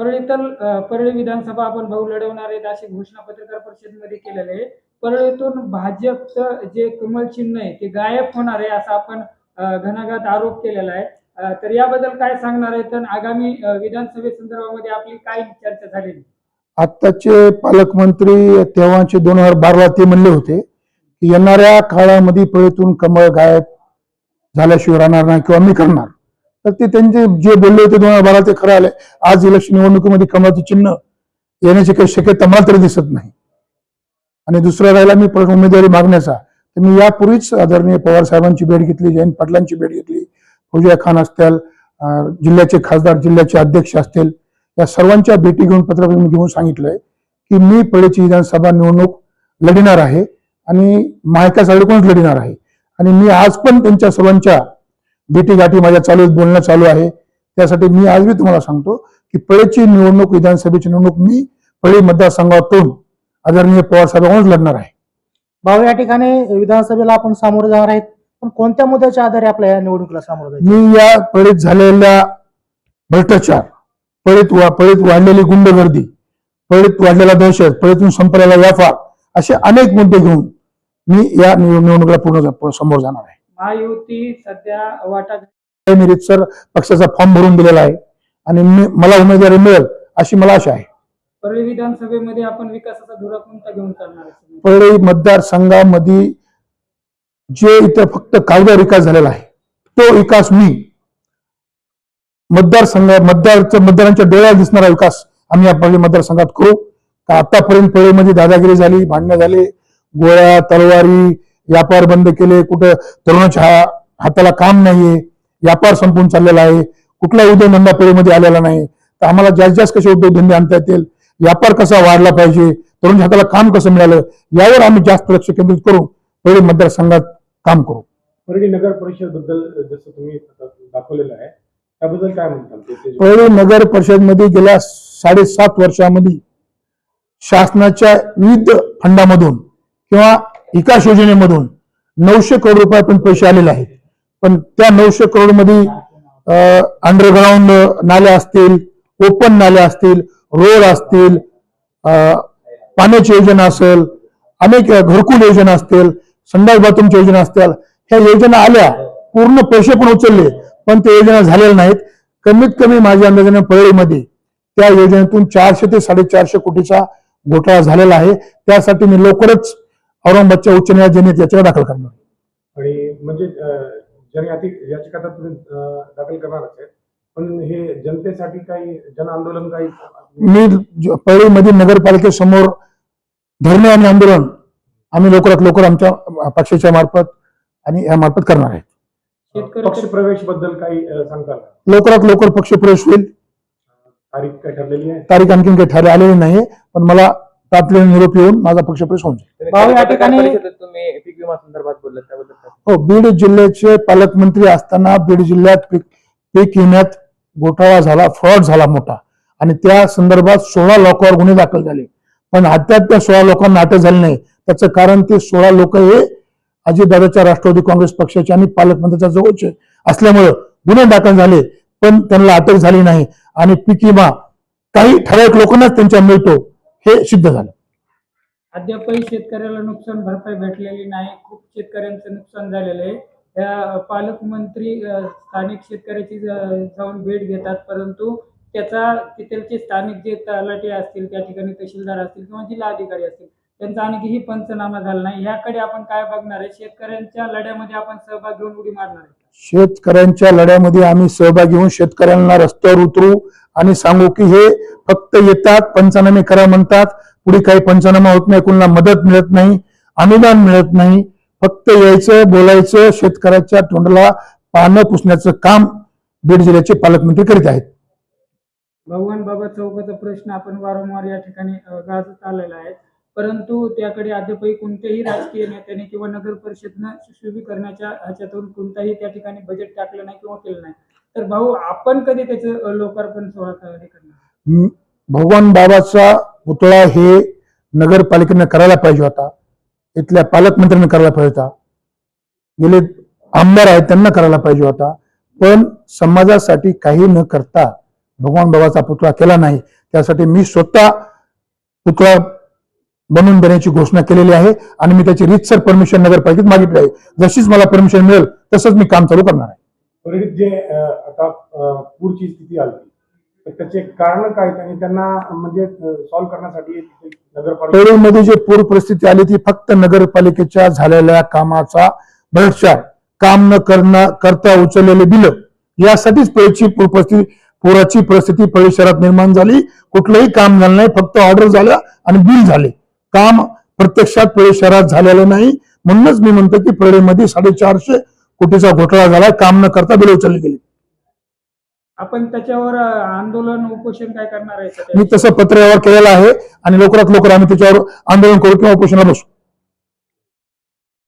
परळी विधानसभा आपण भाऊ लढवणार आहेत अशी घोषणा पत्रकार परिषदेमध्ये केलेली आहे. परळीतून भाजपचं जे कमळ चिन्ह आहे ते गायब होणार आहे असा आपण घणाघात आरोप केलेला आहे. तर याबद्दल काय सांगणार आहे? तर आगामी विधानसभे संदर्भामध्ये आपली काय चर्चा झालेली? आत्ताचे पालकमंत्री तेव्हाचे 2012ला ते म्हणले होते की येणाऱ्या काळामध्ये परळीतून कमळ गायब झाल्याशिवाय राहणार नाही किंवा मी करणार. तर ते त्यांचे जे बोलले होते 2012 ते खरं आले. आज इलेक्शन निवडणुकीमध्ये कमळाचं चिन्ह येण्याची काही शक्यता मला तरी दिसत नाही. आणि दुसऱ्या राहिला मी परत उमेदवारी मागण्याचा, तर मी यापूर्वीच आदरणीय पवार साहेबांची भेट घेतली, जयंत पाटलांची भेट घेतली, फौजिया खान असतील, जिल्ह्याचे खासदार, जिल्ह्याचे अध्यक्ष असतील, या सर्वांच्या भेटी घेऊन पत्र घेऊन सांगितलंय की मी परळीची विधानसभा निवडणूक लढणार आहे आणि महाविकास आघाडीकडूनच लढणार आहे. आणि मी आज पण त्यांच्या सर्वांच्या भेटी गाठी माझ्या चालू आहेत, बोलणं चालू आहे. त्यासाठी मी आज मी तुम्हाला सांगतो की परळीची निवडणूक, विधानसभेची निवडणूक मी परळी मतदारसंघातून आदरणीय पवार साहेबांकडूनच लढणार आहे. भाऊ, या ठिकाणी विधानसभेला आपण सामोरे जाणार आहेत, पण कोणत्या मुद्द्याच्या आधारे आपल्या या निवडणुकीला सामोरे जायचं? मी या परळीत झालेल्या भ्रष्टाचार, परळीत वाढलेली गुंडगर्दी, परळीत वाढलेला दहशत, परळीतून संपलेला व्यापार, असे अनेक मुद्दे घेऊन मी या निवडणुकीला पूर्ण समोर जाणार आहे. महायुती सध्या वाटा मी रितसर पक्षाचा फॉर्म भरून दिलेला आहे आणि मला उमेदवारी मिळेल अशी मला आशा आहे. परळी विधानसभेमध्ये आपण विकासाचा धुरा कोणता घेऊन चालणार आहे? परळी मतदारसंघामध्ये जे इथं फक्त कागदावर विकास झालेला आहे तो विकास मी मतदारांच्या डोळ्यात दिसणारा विकास आम्ही या परळी मतदारसंघात करू. का आतापर्यंत परळीमध्ये दादागिरी झाली, भांडणं झाले, गोळ्या तलवारी, व्यापार बंद केले, कुठं तरुणाच्या हाताला काम नाहीये, व्यापार संपून चाललेला आहे, कुठला उद्योगधंदा परळीमध्ये आलेला नाही. तर आम्हाला जास्त जास्त कसे उद्योगधंदे आणता येतील, व्यापार कसा वाढला पाहिजे, तरुणाच्या हाताला काम कसं मिळालं, यावर आम्ही जास्त लक्ष केंद्रित करू परळी मतदारसंघात काम करू. परळी नगर परिषद बद्दल जसं तुम्ही दाखवलेलं आहे त्याबद्दल काय म्हणता? परळी नगर परिषद मध्ये गेल्या 7.5 वर्षामध्ये शासनाच्या विविध फंडामधून किंवा विकास योजनेमधून 900 करोड रुपयापर्यंत पैसे आलेले आहेत. पण त्या 900 करोड मध्ये अंडरग्राऊंड नाल्या असतील, ओपन नाल्या असतील, रोड असतील, पाण्याची योजना असेल, अनेक घरकुल योजना असतील, संडास बाथरूमच्या योजना असतील, ह्या योजना आल्या, पूर्ण पैसे पण उचलले, पण त्या योजना झालेल्या नाहीत. कमीत कमी माझ्या अंदाजाने परळीमध्ये त्या योजनेतून 400 ते 450 कोटीचा घोटाळा झालेला आहे. त्यासाठी मी लवकरच औरंगाबादच्या उच्च न्यायालयात याचिका दाखल करणार. आणि म्हणजे याचिका तर तुम्ही दाखल करणार असेल, पण हे जनतेसाठी काही जन आंदोलन काही मी परळीमध्ये नगरपालिकेसमोर धरणे आणि आंदोलन आम्ही लवकरात लवकर आमच्या पक्षाच्या मार्फत आणि या मार्फत करणार आहे. पक्ष प्रवेश बद्दल काही सांगताल? लवकरात लवकर पक्ष प्रवेश होईल. तारीख काय ठरलेली आहे? तारीख आणखी काही ठरली आलेली नाही, पण मला तातडीने निरोप येऊन माझा पक्ष प्रवेश होऊन जाईल. भाऊ, या ठिकाणी तुम्ही पीक विमा संदर्भात बोललात त्याबद्दल? हो, बीड जिल्ह्याचे पालकमंत्री असताना बीड जिल्ह्यात पीक विम्यात घोटाळा झाला, फ्रॉड झाला मोठा, आणि त्या संदर्भात 16 लोकांवर गुन्हे दाखल झाले. पण अद्याप त्या 16 लोकांना अटक झाली नाही. त्याचं कारण ते 16 लोक हे अजितदादाच्या राष्ट्रवादी काँग्रेस पक्षाचे आणि पालकमंत्र्यांच्या जवळचे असल्यामुळे गुन्हे दाखल झाले, पण त्यांना अटक झाली नाही. आणि पीक विमा काही ठराविक लोकांनाच त्यांच्या मिळतो हे सिद्ध झालं. अद्यापही शेतकऱ्याला नुकसान भरपाई भेटलेली नाही. खूप शेतकऱ्यांचं नुकसान झालेलं आहे. त्या पालकमंत्री स्थानिक शेतकऱ्याची जाऊन भेट घेतात, परंतु त्याचा तिथलचे स्थानिक जे तलाठी असतील, त्या ठिकाणी तहसीलदार असतील किंवा जिल्हाधिकारी असतील, त्यांचा आणखीही पंचनामा झाला नाही. याकडे आपण काय बघणार आहे? शेतकऱ्यांच्या लढ्यामध्ये आपण सहभाग घेऊन उडी मारणार आहे? शेतकऱ्यांच्या लढ्यामध्ये आम्ही सहभाग घेऊन शेतकऱ्यांना रस्त्यावर उतरू आणि सांगू की हे फक्त येतात, पंचनामे करा म्हणतात, पुढे काही पंचनामा होत नाही, कोणाला मदत मिळत नाही, अनुदान मिळत नाही. फक्त यायचं, बोलायचं, शेतकऱ्याच्या तोंडाला पानं पुसण्याचं काम बीड जिल्ह्याचे पालकमंत्री करीत आहेत. भगवान बाबा चौकाचा प्रश्न आपण वारंवार या ठिकाणी गाजत आलेला आहे, परंतु त्याकडे अद्यापही कोणत्याही राजकीय नेत्याने किंवा नगर परिषदनं सुशोभीकरणाच्या ह्याच्यातून कोणताही त्या ठिकाणी बजेट टाकलं नाही किंवा केलं नाही. तर भाऊ, आपण कधी त्याचं लोकार्पण सोहळा करणार? भगवान बाबाचा पुतळा हे नगरपालिकेने करायला पाहिजे होता, इथल्या पालकमंत्र्यांनी करायला पाहिजे होता, गेले आमदार आहेत त्यांना करायला पाहिजे होता. पण समाजासाठी काही न करता भगवान बाबाचा पुतळा केला नाही. त्यासाठी मी स्वतः पुतळा बनवून देण्याची घोषणा केलेली आहे आणि मी त्याची रीतसर परमिशन नगरपालिकेत मागितली आहे. जशीच मला परमिशन मिळेल तसंच मी काम चालू करणार आहे. परळीत जे आता पूरची स्थिती आली तर त्याचे कारण काय आणि त्यांना म्हणजे सॉल्व्ह करण्यासाठी नगरपालिका परळीमध्ये जे पूर परिस्थिती आली ती फक्त नगरपालिकेच्या झालेल्या कामाचा भ्रष्टाचार, काम न करता उचललेले बिल यासाठीच पुराची परिस्थिती परळी शहरात निर्माण झाली. कुठलंही काम झालं नाही, फक्त ऑर्डर झालं आणि बिल झाले. काम प्रत्यक्षात परळी शहरात झालेलं नाही. म्हणूनच मी म्हणतो की परळीमध्ये 450 कोटीचा घोटाळा झाला, काम न करता बिल उचलली गेली. आपण त्याच्यावर आंदोलन उपोषण काय करणार आहे मी तसं पत्र व्यवहार केलेला आहे आणि लवकरात लवकर आम्ही त्याच्यावर आंदोलन करू किंवा उपोषणाला बसू.